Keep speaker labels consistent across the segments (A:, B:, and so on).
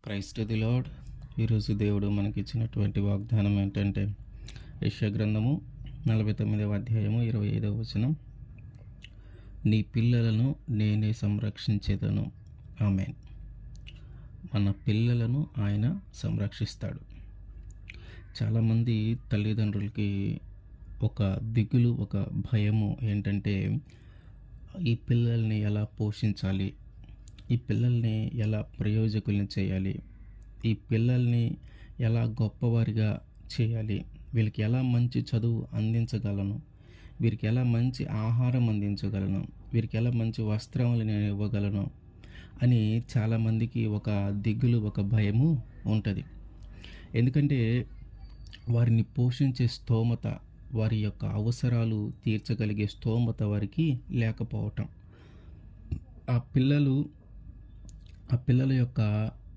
A: Praise to the lord. ఈరోజు దేవుడు మనకిచ్చినటువంటి వాగ్దానం ఏంటంటే యెషయా గ్రంథము 49వ అధ్యాయము 25వ వచనం. నీ పిల్లలను నేనే సంరక్షించేదను. ఆమేన్. మన పిల్లలను ఆయన సంరక్షిస్తాడు. చాలామంది తల్లిదండ్రులకి ఒక దిగులు, ఒక భయము ఏంటంటే ఈ పిల్లల్ని ఎలా పోషించాలి, ఈ పిల్లల్ని ఎలా ప్రయోజకుల్ని చేయాలి, ఈ పిల్లల్ని ఎలా గొప్పవారిగా చేయాలి, వీళ్ళకి ఎలా మంచి చదువు అందించగలను, వీరికి ఎలా మంచి ఆహారం అందించగలను, వీరికి ఎలా మంచి వస్త్రములు నేను ఇవ్వగలను అని చాలామందికి ఒక దిగులు, ఒక భయము ఉంటుంది. ఎందుకంటే వారిని పోషించే స్తోమత, వారి యొక్క అవసరాలు తీర్చగలిగే స్తోమత వారికి లేకపోవటం. ఆ పిల్లల యొక్క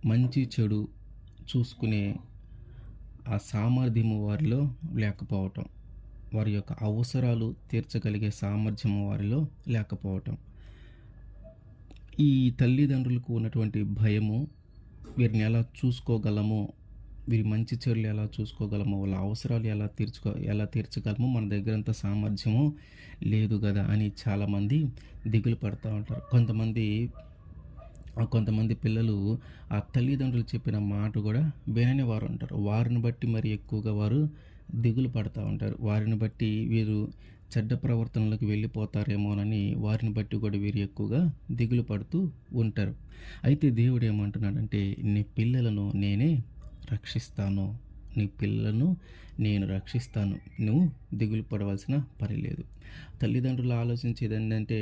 A: మంచి చెడు చూసుకునే ఆ సామర్థ్యము వారిలో లేకపోవటం, వారి యొక్క అవసరాలు తీర్చగలిగే సామర్థ్యము వారిలో లేకపోవటం. ఈ తల్లిదండ్రులకు ఉన్నటువంటి భయము, వీరిని ఎలా చూసుకోగలము, వీరి మంచి చెడులు ఎలా చూసుకోగలము, వాళ్ళ అవసరాలు ఎలా తీర్చగలము, మన దగ్గర అంత సామర్థ్యము లేదు కదా అని చాలామంది దిగులు పడుతూ ఉంటారు. కొంతమంది పిల్లలు ఆ తల్లిదండ్రులు చెప్పిన మాట కూడా వినని వారు ఉంటారు. వారిని బట్టి మరి ఎక్కువగా వారు దిగులు పడుతూ ఉంటారు. వారిని బట్టి వీరు చెడ్డ ప్రవర్తనలకు వెళ్ళిపోతారేమోనని వారిని బట్టి కూడా వీరు ఎక్కువగా దిగులు పడుతూ ఉంటారు. అయితే దేవుడు ఏమంటున్నాడంటే, నీ పిల్లలను నేనే రక్షిస్తాను, నీ పిల్లలను నేను రక్షిస్తాను, నువ్వు దిగులు పడవలసిన పని లేదు. తల్లిదండ్రులు ఆలోచించేది ఏంటంటే,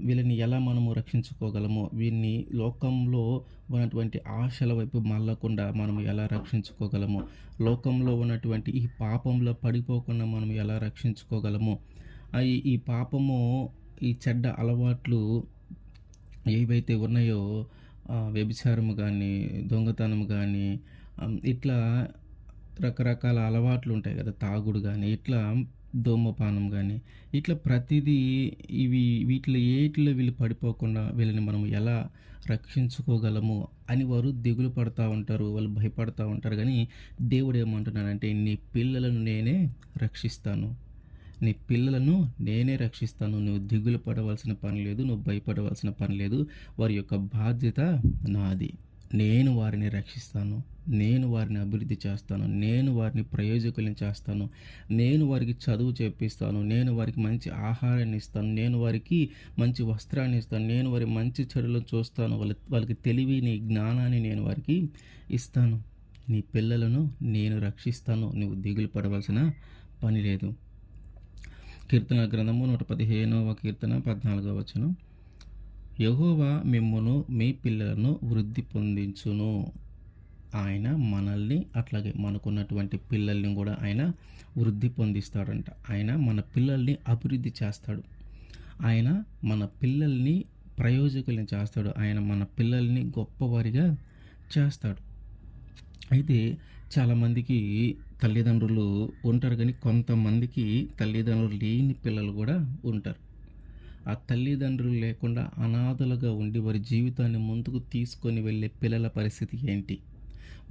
A: వీళ్ళని ఎలా మనము రక్షించుకోగలమో, వీరిని లోకంలో ఉన్నటువంటి ఆశల వైపు మళ్ళకుండా మనం ఎలా రక్షించుకోగలమో, లోకంలో ఉన్నటువంటి ఈ పాపంలో పడిపోకుండా మనం ఎలా రక్షించుకోగలమో, ఈ పాపము, ఈ చెడ్డ అలవాట్లు ఏవైతే ఉన్నాయో, వ్యభిచారము కానీ, దొంగతనము కానీ, ఇట్లా రకరకాల అలవాట్లు ఉంటాయి కదా, తాగుడు కానీ, ఇట్లా ధూమపానం కానీ, ఇట్లా ప్రతిదీ వీటిలో వీళ్ళు పడిపోకుండా వీళ్ళని మనం ఎలా రక్షించుకోగలము అని వారు దిగులు పడుతూ ఉంటారు, వాళ్ళు భయపడుతూ ఉంటారు. కానీ దేవుడు ఏమంటున్నాడంటే, నీ పిల్లలను నేనే రక్షిస్తాను, నీ పిల్లలను నేనే రక్షిస్తాను, నువ్వు దిగులు పడవలసిన పని లేదు, నువ్వు భయపడవలసిన పని లేదు. వారి యొక్క బాధ్యత నాది. నేను వారిని రక్షిస్తాను, నేను వారిని అభివృద్ధి చేస్తాను, నేను వారిని ప్రయోజకులను చేస్తాను, నేను వారికి చదువు చెప్పిస్తాను, నేను వారికి మంచి ఆహారాన్ని ఇస్తాను, నేను వారికి మంచి వస్త్రాన్ని ఇస్తాను, నేను వారి మంచి చెడులను చూస్తాను, వాళ్ళకి తెలివిని, జ్ఞానాన్ని నేను వారికి ఇస్తాను. నీ పిల్లలను నేను రక్షిస్తాను, నువ్వు దిగులు పడవలసిన పని లేదు. కీర్తన గ్రంథము 115వ కీర్తన 14వ వచనం. యెహోవా మిమ్మును మీ పిల్లలను వృద్ధి పొందించును. ఆయన మనల్ని, అట్లాగే మనకున్నటువంటి పిల్లల్ని కూడా ఆయన వృద్ధి పొందిస్తాడంట. ఆయన మన పిల్లల్ని అభివృద్ధి చేస్తాడు, ఆయన మన పిల్లల్ని ప్రయోజకుల్ని చేస్తాడు, ఆయన మన పిల్లల్ని గొప్పవారిగా చేస్తాడు. అయితే చాలామందికి తల్లిదండ్రులు ఉంటారు, కానీ కొంతమందికి తల్లిదండ్రులు లేని పిల్లలు కూడా ఉంటారు. ఆ తల్లిదండ్రులు లేకుండా అనాథలుగా ఉండి వారి జీవితాన్ని ముందుకు తీసుకొని వెళ్ళే పిల్లల పరిస్థితి ఏంటి?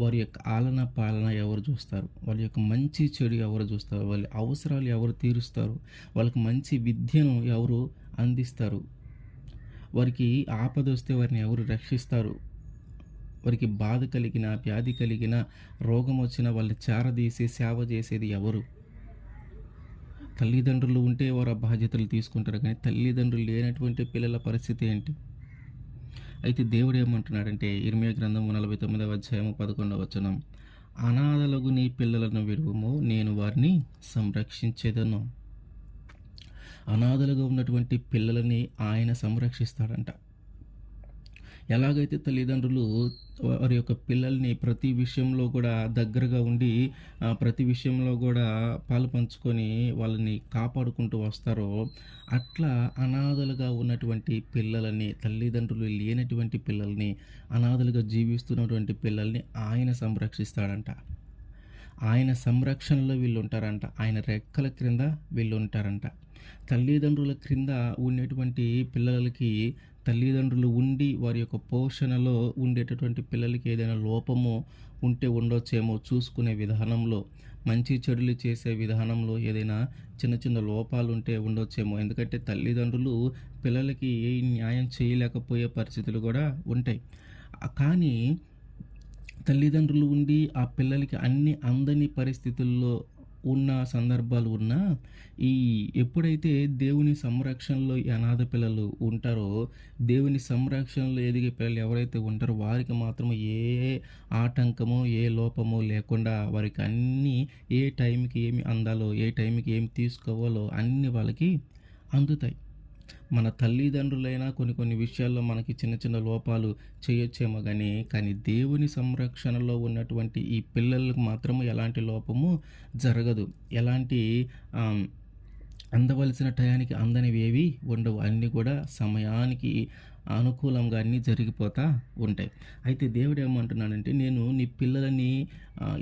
A: వారి యొక్క ఆలన పాలన ఎవరు చూస్తారు? వాళ్ళ యొక్క మంచి చెడు ఎవరు చూస్తారు? వాళ్ళ అవసరాలు ఎవరు తీరుస్తారు? వాళ్ళకి మంచి విద్యను ఎవరు అందిస్తారు? వారికి ఆపద వస్తే వారిని ఎవరు రక్షిస్తారు? వారికి బాధ కలిగిన, వ్యాధి కలిగిన, రోగం వచ్చిన వాళ్ళని చేరదీసి సేవ చేసేది ఎవరు? తల్లిదండ్రులు ఉంటే వారు ఆ బాధ్యతలు తీసుకుంటారు, కానీ తల్లిదండ్రులు లేనటువంటి పిల్లల పరిస్థితి ఏంటి? అయితే దేవుడు ఏమంటున్నాడంటే, ఇర్మీయా గ్రంథము 49వ అధ్యాయము 11వ వచనం. అనాథలకు నీ పిల్లలను విడువము, నేను వారిని సంరక్షించేదను. అనాథలుగా ఉన్నటువంటి పిల్లలని ఆయన సంరక్షిస్తాడంట. ఎలాగైతే తల్లిదండ్రులు వారి యొక్క పిల్లల్ని ప్రతి విషయంలో కూడా దగ్గరగా ఉండి, ప్రతి విషయంలో కూడా పాలు పంచుకొని వాళ్ళని కాపాడుకుంటూ వస్తారో, అట్లా అనాథలుగా ఉన్నటువంటి పిల్లలని, తల్లిదండ్రులు లేనటువంటి పిల్లల్ని, అనాథలుగా జీవిస్తున్నటువంటి పిల్లల్ని ఆయన సంరక్షిస్తాడంట. ఆయన సంరక్షణలో వీళ్ళు ఉంటారంట, ఆయన రెక్కల క్రింద వీళ్ళు ఉంటారంట. తల్లిదండ్రుల క్రింద ఉండేటువంటి పిల్లలకి తల్లిదండ్రులు ఉండి వారి యొక్క పోషణలో ఉండేటటువంటి పిల్లలకి ఏదైనా లోపము ఉంటే ఉండొచ్చేమో చూసుకునే విధానంలో, మంచి చెడులు చేసే విధానంలో ఏదైనా చిన్న చిన్న లోపాలు ఉంటే ఉండొచ్చేమో. ఎందుకంటే తల్లిదండ్రులు పిల్లలకి న్యాయం చేయలేకపోయే పరిస్థితులు కూడా ఉంటాయి. కానీ తల్లిదండ్రులు ఉండి ఆ పిల్లలకి అన్నీ అందని పరిస్థితుల్లో ఉన్న సందర్భాలు ఉన్నా, ఈ ఎప్పుడైతే దేవుని సంరక్షణలో ఈ అనాథ పిల్లలు ఉంటారో, దేవుని సంరక్షణలో ఎదిగే పిల్లలు ఎవరైతే ఉంటారో వారికి మాత్రం ఏ ఆటంకమో, ఏ లోపమో లేకుండా వారికి అన్నీ ఏ టైంకి ఏమి అందాలో, ఏ టైంకి ఏమి తీసుకోవాలో అన్నీ వాళ్ళకి అందుతాయి. మన తల్లిదండ్రులైనా కొన్ని కొన్ని విషయాల్లో మనకి చిన్న చిన్న లోపాలు చేయొచ్చేమో కానీ దేవుని సంరక్షణలో ఉన్నటువంటి ఈ పిల్లలకు మాత్రం ఎలాంటి లోపము జరగదు. ఎలాంటి ఆహ్, అందవలసిన టయానికి అందనివేవి ఉండవు. అన్నీ కూడా సమయానికి అనుకూలంగా అన్నీ జరిగిపోతా ఉంటాయి. అయితే దేవుడేమంటున్నాడంటే, నేను నీ పిల్లలని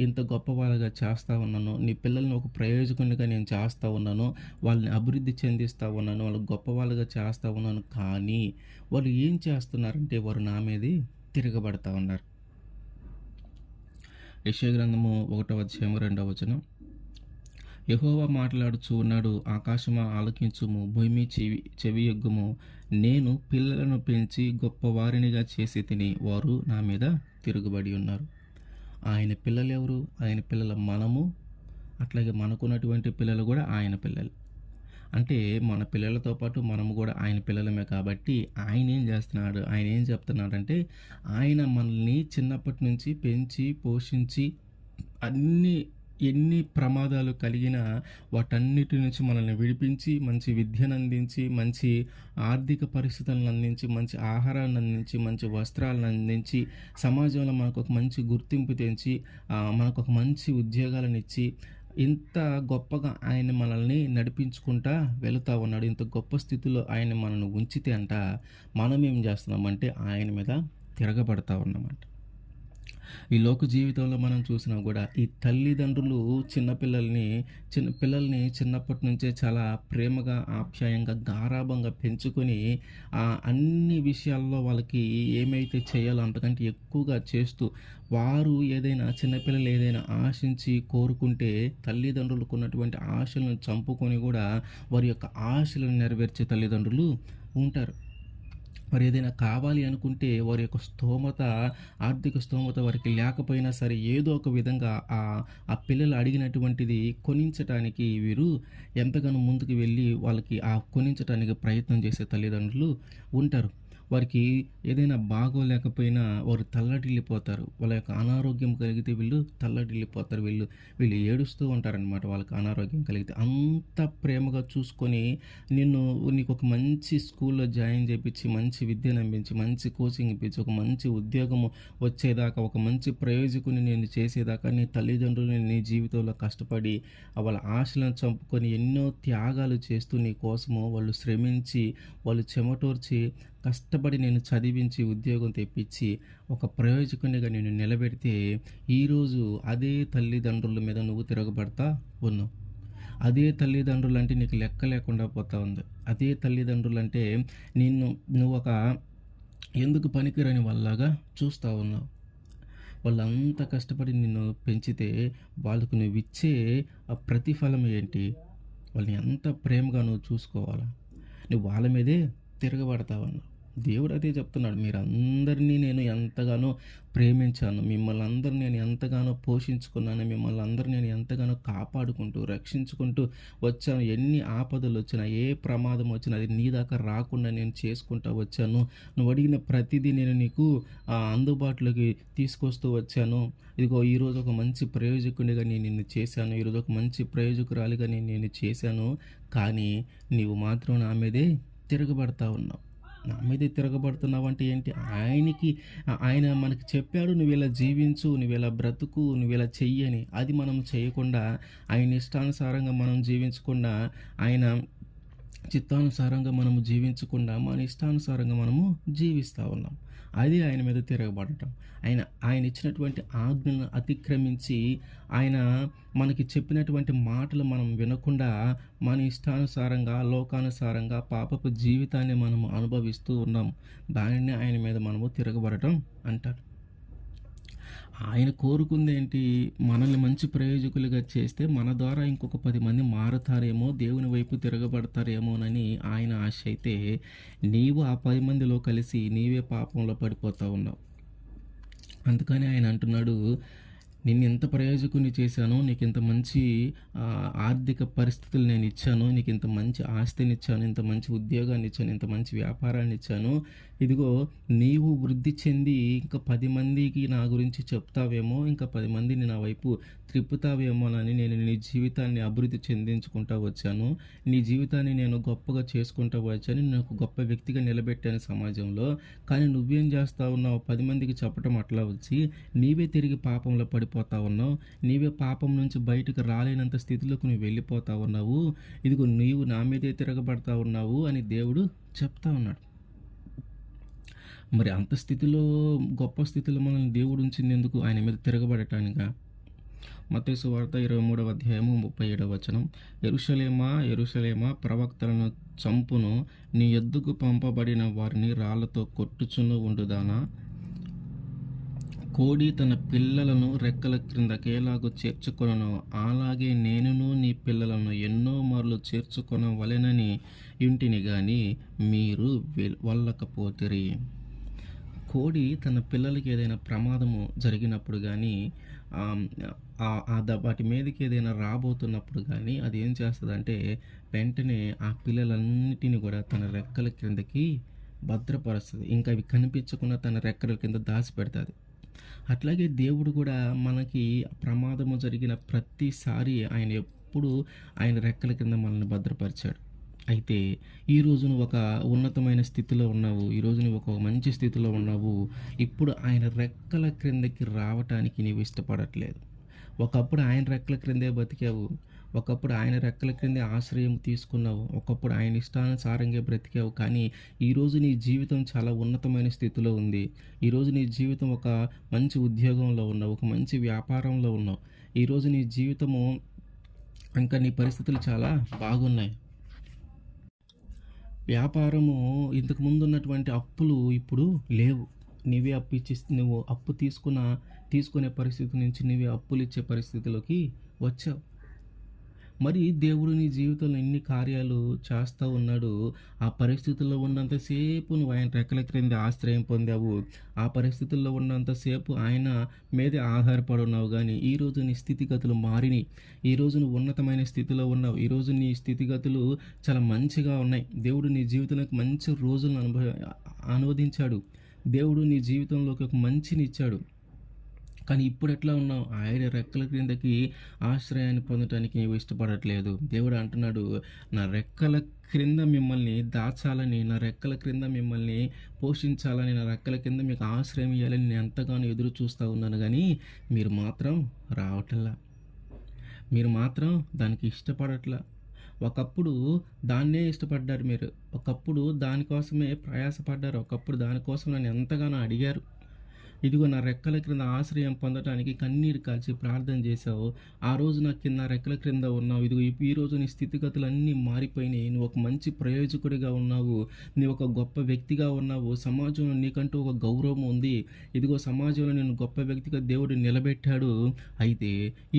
A: ఇంత గొప్పవాళ్ళుగా చేస్తా ఉన్నాను. నీ పిల్లల్ని ఒక ప్రయోజకునిగా నేను చేస్తా ఉన్నాను. వాళ్ళని అభివృద్ధి చెందిస్తా ఉన్నాను. వాళ్ళకి గొప్పవాళ్ళుగా చేస్తా ఉన్నాను. కానీ వాళ్ళు ఏం చేస్తున్నారంటే వారు నా మీదే తిరగబడతా ఉన్నారు. యెషయా గ్రంథము 1వ అధ్యాయము 2వ వచనం. యెహోవా మాట్లాడుచూ ఉన్నాడు, ఆకాశమా ఆలకించుము, భూమి చెవియొగ్గుము. నేను పిల్లలను పెంచి గొప్పవారినిగా చేసి తిని, వారు నా మీద తిరుగుబడి ఉన్నారు. ఆయన పిల్లలు ఎవరు? ఆయన పిల్లల మనము, అట్లాగే మనకున్నటువంటి పిల్లలు కూడా ఆయన పిల్లలు. అంటే మన పిల్లలతో పాటు మనము కూడా ఆయన పిల్లలమే కాబట్టి ఆయన ఏం చేస్తున్నాడు? ఆయన ఏం చెప్తున్నాడంటే, ఆయన మనల్ని చిన్నప్పటి నుంచి పెంచి, పోషించి అన్నీ ఎన్ని ప్రమాదాలు కలిగినా వాటన్నిటి నుంచి మనల్ని విడిపించి, మంచి విద్యను అందించి, మంచి ఆర్థిక పరిస్థితులను అందించి, మంచి ఆహారాన్ని అందించి, మంచి వస్త్రాలను అందించి, సమాజంలో మనకు ఒక మంచి గుర్తింపు తెంచి, మనకు ఒక మంచి ఉద్యోగాలను ఇచ్చి, ఇంత గొప్పగా ఆయన మనల్ని నడిపించుకుంటా వెళుతూ ఉన్నాడు. ఇంత గొప్ప స్థితిలో ఆయన మనల్ని ఉంచితే అంట, మనం ఏం చేస్తున్నామంటే ఆయన మీద తిరగబడతా ఉన్నామంట. ఈ లోక జీవితంలో మనం చూసినా కూడా ఈ తల్లిదండ్రులు పిల్లల్ని చిన్నప్పటి నుంచే చాలా ప్రేమగా, ఆప్యాయంగా, గారాబంగా పెంచుకొని అన్ని విషయాల్లో వాళ్ళకి ఏమైతే చేయాలో అంతకంటే ఎక్కువగా చేస్తూ, వారు ఏదైనా చిన్నపిల్లలు ఏదైనా ఆశించి కోరుకుంటే తల్లిదండ్రులకు ఉన్నటువంటి ఆశలను చంపుకొని కూడా వారి యొక్క ఆశలను నెరవేర్చే తల్లిదండ్రులు ఉంటారు. మరి ఏదైనా కావాలి అనుకుంటే వారి యొక్క ఆర్థిక స్తోమత వారికి లేకపోయినా సరే ఏదో ఒక విధంగా ఆ పిల్లలు అడిగినటువంటిది కొనించటానికి వీరు ఎంతగానో ముందుకు వెళ్ళి వాళ్ళకి కొనించటానికి ప్రయత్నం చేసే తల్లిదండ్రులు ఉంటారు. వారికి ఏదైనా బాగోలేకపోయినా వారు తల్లడిల్లిపోతారు. వాళ్ళ యొక్క అనారోగ్యం కలిగితే వీళ్ళు తల్లడిల్లిపోతారు. వీళ్ళు ఏడుస్తూ ఉంటారనమాట వాళ్ళకి అనారోగ్యం కలిగితే. అంత ప్రేమగా చూసుకొని నీకు ఒక మంచి స్కూల్లో జాయిన్ చేయించి, మంచి విద్యను అందించి, మంచి కోచింగ్ ఇప్పించి, ఒక మంచి ఉద్యోగము వచ్చేదాకా, ఒక మంచి ప్రయోజకుని నేను చేసేదాకా నీ తల్లిదండ్రులు నీ జీవితంలో కష్టపడి వాళ్ళ ఆశలను చంపుకొని ఎన్నో త్యాగాలు చేస్తూ నీ కోసము వాళ్ళు శ్రమించి, వాళ్ళు చెమటోర్చి కష్టపడి నేను చదివించి ఉద్యోగం తెప్పించి ఒక ప్రయోజకునిగా నేను నిలబెడితే ఈరోజు అదే తల్లిదండ్రుల మీద నువ్వు తిరగబడతా ఉన్నావు. అదే తల్లిదండ్రులు అంటే నీకు లెక్క లేకుండా పోతా ఉంది. అదే తల్లిదండ్రులు అంటే నువ్వు ఒక ఎందుకు పనికిరాని వాళ్ళలాగా చూస్తూ ఉన్నావు. వాళ్ళంతా కష్టపడి నిన్ను పెంచితే వాళ్ళకు నువ్వు ఇచ్చే ఆ ప్రతిఫలం ఏంటి? వాళ్ళని ఎంత ప్రేమగా నువ్వు చూసుకోవాలా? నువ్వు వాళ్ళ మీదే తిరగబడతా ఉన్నావు. దేవుడు అదే చెప్తున్నాడు, మీరందరినీ నేను ఎంతగానో ప్రేమించాను, మిమ్మల్ని అందరిని నేను ఎంతగానో పోషించుకున్నాను, మిమ్మల్ని అందరిని నేను ఎంతగానో కాపాడుకుంటూ రక్షించుకుంటూ వచ్చాను. ఎన్ని ఆపదలు వచ్చినా, ఏ ప్రమాదం వచ్చినా అది నీ దాకా రాకుండా నేను చేసుకుంటూ వచ్చాను. నువ్వు అడిగిన ప్రతిదీ నేను నీకు అందుబాటులోకి తీసుకొస్తూ వచ్చాను. ఇదిగో ఈరోజు ఒక మంచి ప్రయోజకునిగా నేను నిన్ను చేశాను, ఈరోజు ఒక మంచి ప్రయోజకురాలిగా నేను చేశాను. కానీ నీవు మాత్రం నా మీదే తిరగబడతా ఉన్నావు. నా మీదే తిరగబడుతున్నావు అంటే ఏంటి? ఆయన మనకి చెప్పాడు, నువ్వు ఇలా జీవించు, నువ్వు ఇలా బ్రతుకు, నువ్వు ఇలా చెయ్యని. అది మనం చేయకుండా, ఆయన ఇష్టానుసారంగా మనం జీవించకుండా, ఆయన చిత్తానుసారంగా మనము జీవించకుండా మన ఇష్టానుసారంగా మనము జీవిస్తూ ఉన్నాం. అది ఆయన మీద తిరగబడటం. ఆయన ఇచ్చినటువంటి ఆజ్ఞను అతిక్రమించి ఆయన మనకి చెప్పినటువంటి మాటలు మనం వినకుండా మన ఇష్టానుసారంగా, లోకానుసారంగా పాపపు జీవితాన్ని మనం అనుభవిస్తూ ఉన్నాం. దానిని ఆయన మీద మనము తిరగబడటం అంటారు. ఆయన కోరుకుందేంటి? మనల్ని మంచి ప్రయోజకులుగా చేస్తే మన ద్వారా ఇంకొక 10 మంది మారతారేమో, దేవుని వైపు తిరగబడతారేమోనని ఆయన ఆశ అయితే, నీవు ఆ 10 మందిలో కలిసి నీవే పాపంలో పడిపోతా ఉన్నావు. అందుకని ఆయన అంటున్నాడు, నిన్నింత ప్రయోజకుడిని చేశాను. నీకింత మంచి ఆర్థిక పరిస్థితులు నేనిచ్చాను. నీకింత మంచి ఆస్తినిచ్చాను. ఇంత మంచి ఉద్యోగాన్నిచ్చాను. ఇంత మంచి వ్యాపారాన్నిచ్చాను. ఇదిగో నీవు వృద్ధి చెంది ఇంకా 10 మందికి నా గురించి చెప్తావేమో, ఇంకా 10 మందిని నా వైపు త్రిప్పుతావేమోనని నేను నీ జీవితాన్ని అభివృద్ధి చెందించుకుంటా వచ్చాను. నీ జీవితాన్ని నేను గొప్పగా చేసుకుంటా వచ్చాను. నిన్ను ఒక గొప్ప వ్యక్తిగా నిలబెట్టాను సమాజంలో. కానీ నువ్వేం చేస్తా ఉన్నావు? 10 మందికి చెప్పటం అట్లా వచ్చి, నీవే తిరిగి పాపంలో పడిపోతా ఉన్నావు. నీవే పాపం నుంచి బయటకు రాలేనంత స్థితిలోకి నువ్వు వెళ్ళిపోతా ఉన్నావు. ఇదిగో నీవు నా మీదే తిరగబడతా ఉన్నావు అని దేవుడు చెప్తా ఉన్నాడు. మరి అంత స్థితిలో, గొప్ప స్థితిలో మనల్ని దేవుడు ఉంచిందెందుకు? ఆయన మీద తిరగబడటానికా? మత్తయి సువార్త 23వ అధ్యాయము 37వ వచనం. యెరూషలేమా యెరూషలేమా, ప్రవక్తలను చంపును, నీ యొద్దకు పంపబడిన వారిని రాళ్లతో కొట్టుచును ఉండుదానా? కోడి తన పిల్లలను రెక్కల క్రిందకి ఎలాగో చేర్చుకొనునో, అలాగే నేనును నీ పిల్లలను ఎన్నో మార్లు చేర్చుకొనవలెనని ఇంటిని గాని మీరు వల్లకపోతిరి. కోడి తన పిల్లలకి ఏదైనా ప్రమాదము జరిగినప్పుడు కానీ, వాటి మీదకి ఏదైనా రాబోతున్నప్పుడు కానీ అది ఏం చేస్తుందంటే, వెంటనే ఆ పిల్లలన్నిటిని కూడా తన రెక్కల క్రిందకి భద్రపరుస్తుంది. ఇంకా అవి కనిపించకుండా తన రెక్కల కింద దాచిపెడుతుంది. అట్లాగే దేవుడు కూడా మనకి ప్రమాదము జరిగిన ప్రతిసారి ఆయన ఎప్పుడు ఆయన రెక్కల కింద మనల్ని భద్రపరిచాడు. అయితే ఈరోజు నువ్వు ఒక ఉన్నతమైన స్థితిలో ఉన్నావు. ఈరోజు నువ్వు ఒక మంచి స్థితిలో ఉన్నావు. ఇప్పుడు ఆయన రెక్కల క్రిందకి రావటానికి నీవు ఇష్టపడట్లేదు. ఒకప్పుడు ఆయన రెక్కల క్రిందే బతికావు. ఒకప్పుడు ఆయన రెక్కల క్రిందే ఆశ్రయం తీసుకున్నావు. ఒకప్పుడు ఆయన ఇష్టానుసారంగా బ్రతికావు. కానీ ఈరోజు నీ జీవితం చాలా ఉన్నతమైన స్థితిలో ఉంది. ఈరోజు నీ జీవితం ఒక మంచి ఉద్యోగంలో ఉన్నావు. ఒక మంచి వ్యాపారంలో ఉన్నావు. ఈరోజు నీ జీవితము ఇంకా నీ పరిస్థితులు చాలా బాగున్నాయి. వ్యాపారము ఇంతకు ముందు ఉన్నటువంటి అప్పులు ఇప్పుడు లేవు. నీవే నువ్వు అప్పు తీసుకునే పరిస్థితి నుంచి నీవే అప్పులు ఇచ్చే పరిస్థితిలోకి వచ్చావు. మరి దేవుడు నీ జీవితంలో ఎన్ని కార్యాలు చేస్తూ ఉన్నాడు. ఆ పరిస్థితుల్లో ఉన్నంతసేపు నువ్వు ఆయన రెక్కల క్రింద ఆశ్రయం పొందావు. ఆ పరిస్థితుల్లో ఉన్నంతసేపు ఆయన మీదే ఆధారపడి ఉన్నావు. కానీ ఈరోజు నీ స్థితిగతులు మారినాయి. ఈరోజు నువ్వు ఉన్నతమైన స్థితిలో ఉన్నావు. ఈరోజు నీ స్థితిగతులు చాలా మంచిగా ఉన్నాయి. దేవుడు నీ జీవితంలోకి మంచి రోజులను అనువదించాడు. దేవుడు నీ జీవితంలోకి ఒక మంచిని ఇచ్చాడు. కానీ ఇప్పుడు ఎట్లా ఉన్నావు? ఆయన రెక్కల క్రిందకి ఆశ్రయాన్ని పొందటానికి నీవు ఇష్టపడట్లేదు. దేవుడు అంటున్నాడు, నా రెక్కల క్రింద మిమ్మల్ని దాచాలని, నా రెక్కల క్రింద మిమ్మల్ని పోషించాలని, నా రెక్కల కింద మీకు ఆశ్రయం ఇవ్వాలని నేను ఎంతగానో ఎదురు చూస్తూ ఉన్నాను. కానీ మీరు మాత్రం రావట్లా. మీరు మాత్రం దానికి ఇష్టపడట్లా. ఒకప్పుడు దాన్నే ఇష్టపడ్డారు మీరు. ఒకప్పుడు దానికోసమే ప్రయాసపడ్డారు. ఒకప్పుడు దానికోసం నన్ను ఎంతగానో అడిగారు. ఇదిగో నా రెక్కల క్రింద ఆశ్రయం పొందటానికి కన్నీరు కాల్చి ప్రార్థన చేశావు. ఆ రోజు నా రెక్కల క్రింద ఉన్నావు. ఇదిగో ఈరోజు నీ స్థితిగతులన్నీ మారిపోయినాయి. నువ్వు ఒక మంచి ప్రయోజకుడిగా ఉన్నావు. నువ్వు ఒక గొప్ప వ్యక్తిగా ఉన్నావు. సమాజంలో నీకంటూ ఒక గౌరవం ఉంది. ఇదిగో సమాజంలో నేను గొప్ప వ్యక్తిగా దేవుడు నిలబెట్టాడు. అయితే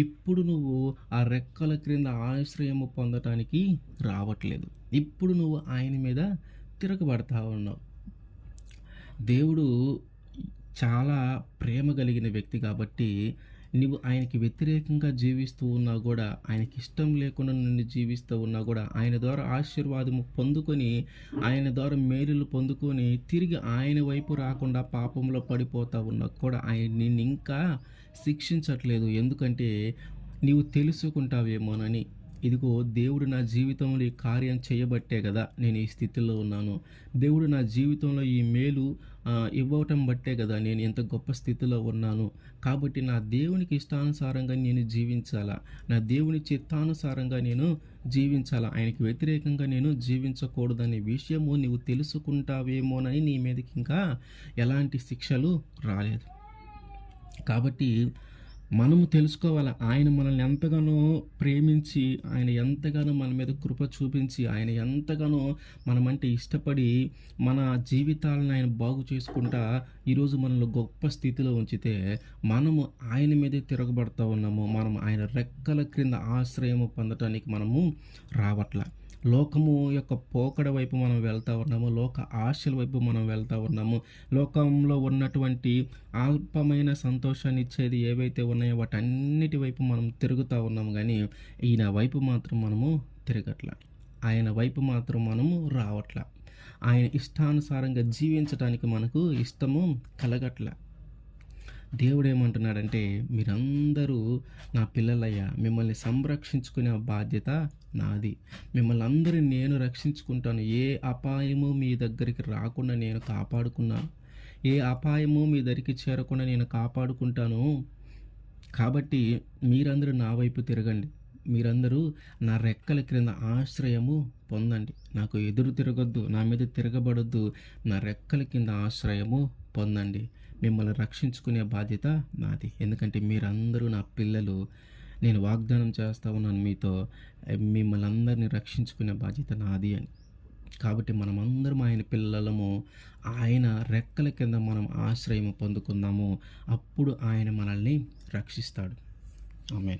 A: ఇప్పుడు నువ్వు ఆ రెక్కల క్రింద ఆశ్రయము పొందటానికి రావట్లేదు. ఇప్పుడు నువ్వు ఆయన మీద తిరగబడతా ఉన్నావు. దేవుడు చాలా ప్రేమ కలిగిన వ్యక్తి కాబట్టి నువ్వు ఆయనకి వ్యతిరేకంగా జీవిస్తూ ఉన్నా కూడా, ఆయనకి ఇష్టం లేకుండా నిన్ను జీవిస్తూ ఉన్నా కూడా, ఆయన ద్వారా ఆశీర్వాదము పొందుకొని, ఆయన ద్వారా మేలులు పొందుకొని తిరిగి ఆయన వైపు రాకుండా పాపంలో పడిపోతా ఉన్నా కూడా ఆయన నిన్ను ఇంకా శిక్షించట్లేదు. ఎందుకంటే నీవు తెలుసుకుంటావేమోనని. ఇదిగో దేవుడు నా జీవితంలో ఈ కార్యం చేయబట్టే కదా నేను ఈ స్థితిలో ఉన్నాను. దేవుడు నా జీవితంలో ఈ మేలు ఇవ్వటం బట్టే కదా నేను ఇంత గొప్ప స్థితిలో ఉన్నాను. కాబట్టి నా దేవునికి ఇష్టానుసారంగా నేను జీవించాలా. నా దేవుని చిత్తానుసారంగా నేను జీవించాలా. ఆయనకి వ్యతిరేకంగా నేను జీవించకూడదనే విషయము నీవు తెలుసుకుంటావేమోనని నీ మీదకి ఇంకా ఎలాంటి శిక్షలు రాలేదు. కాబట్టి మనము తెలుసుకోవాలి. ఆయన మనల్ని ఎంతగానో ప్రేమించి, ఆయన ఎంతగానో మన మీద కృప చూపించి, ఆయన ఎంతగానో మనమంటే ఇష్టపడి, మన జీవితాలను ఆయన బాగు చేసుకుంటా ఈరోజు మనల్ని గొప్ప స్థితిలో ఉంచితే, మనము ఆయన మీదే తిరగబడతా ఉన్నాము. మనం ఆయన రెక్కల క్రింద ఆశ్రయము పొందటానికి మనము రావట్ల. లోకము యొక్క పోకడ వైపు మనం వెళ్తూ ఉన్నాము. లోక ఆశల వైపు మనం వెళ్తూ ఉన్నాము. లోకంలో ఉన్నటువంటి అల్పమైన సంతోషాన్ని ఇచ్చేది ఏవైతే ఉన్నాయో వాటన్నిటి వైపు మనం తిరుగుతూ ఉన్నాము. కానీ ఈయన వైపు మాత్రం మనము తిరగట్ల. ఆయన వైపు మాత్రం మనము రావట్ల. ఆయన ఇష్టానుసారంగా జీవించడానికి మనకు ఇష్టము కలగట్ల. దేవుడు ఏమంటున్నాడంటే, మీరందరూ నా పిల్లలయ్యా, మిమ్మల్ని సంరక్షించుకునే బాధ్యత నాది. మిమ్మల్ని అందరిని నేను రక్షించుకుంటాను. ఏ అపాయము మీ దగ్గరికి రాకుండా నేను కాపాడుకున్నాను. ఏ అపాయము మీ దగ్గరికి చేరకుండా నేను కాపాడుకుంటాను. కాబట్టి మీరందరూ నా వైపు తిరగండి. మీరందరూ నా రెక్కల క్రింద ఆశ్రయము పొందండి. నాకు ఎదురు తిరగొద్దు, నా మీద తిరగబడొద్దు. నా రెక్కల కింద ఆశ్రయము పొందండి. మిమ్మల్ని రక్షించుకునే బాధ్యత నాది. ఎందుకంటే మీరందరూ నా పిల్లలు. నేను వాగ్దానం చేస్తూ ఉన్నాను మీతో, మిమ్మల్ని అందరినీ రక్షించుకునే బాధ్యత నాది అని. కాబట్టి మనమందరం ఆయన పిల్లలము. ఆయన రెక్కల కింద మనం ఆశ్రయం పొందుకుందాము. అప్పుడు ఆయన మనల్ని రక్షిస్తాడు. ఆమేన్.